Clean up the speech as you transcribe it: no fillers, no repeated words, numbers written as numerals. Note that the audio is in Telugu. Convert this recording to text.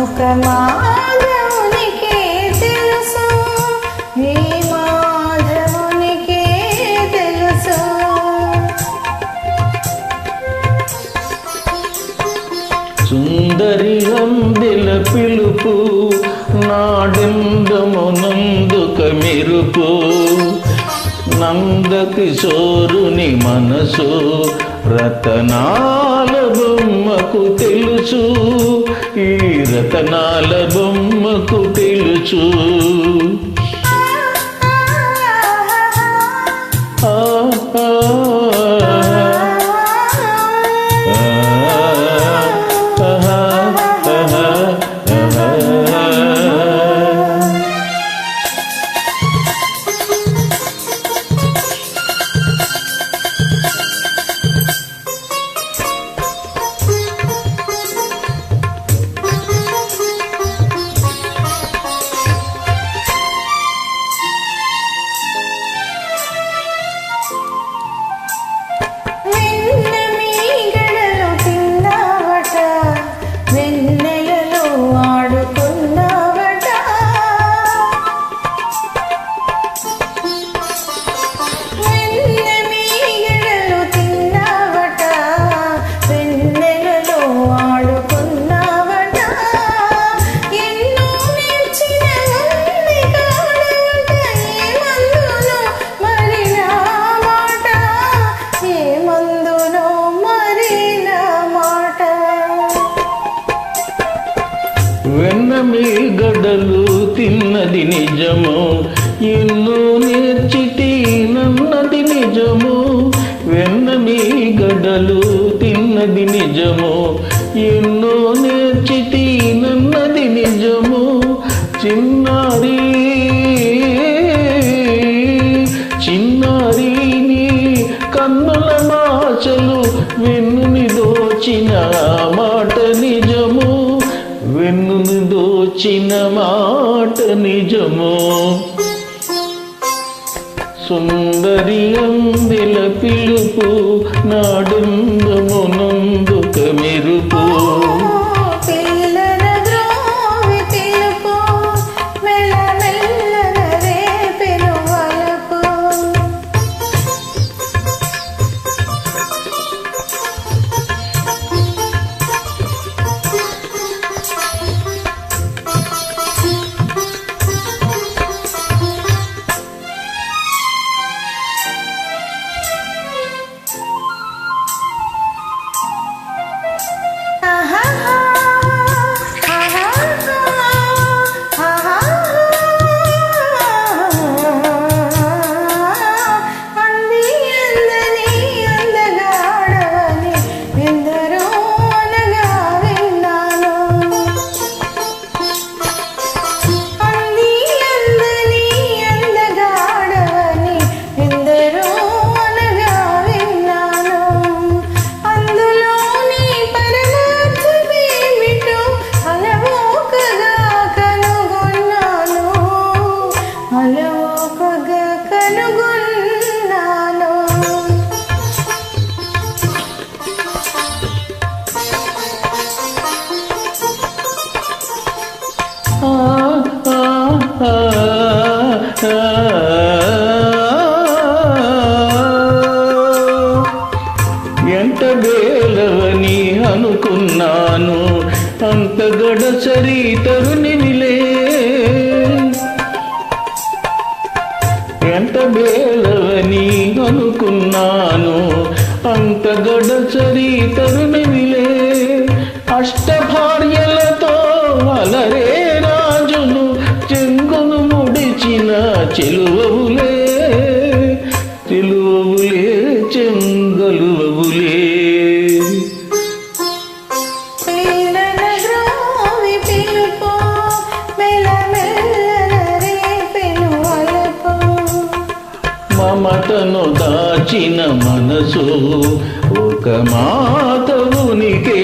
ఒక మాధవునికే తెలుసు, ఈ మాధవునికే తెలుసు. సుందరి అందెల పిలుపు నాడెందమునందుక మెరుపు, నందకిశోరుని మనసు రతనాల బొమ్మకు తెలుసు, ఈ రతనాల బొమ్మకు తెలుసు. వెన్నమి గడలు తిన్నది నిజము, ఎన్నో నేర్చితి నన్నది నిజము. వెన్నమి గడలు తిన్నది నిజము, ఎన్నో నేర్చితి నన్నది నిజము. చిన్నారి చిన్నారి నీ కన్నుల మాచలు వెన్నుని దోచిన మాట నిజము, వెన్నుని దోచిన మాట నిజము. సుందరి అందెల పిలుపు నాడెందమునందుక మెరుపు, ఎంత వేలవని అనుకున్నాను, అంత గడసరి తరుణివిలే. ఎంత వేలవని అనుకున్నాను, అంత గడసరి తరుణివిలే. అష్టభార్యలతో అలరే రాజును చెంగును ముడిచిన చెలువవులే, చెలువవులే చెంగలువవులే. మమతను దాచిన మనసు ఒక మాధవునికే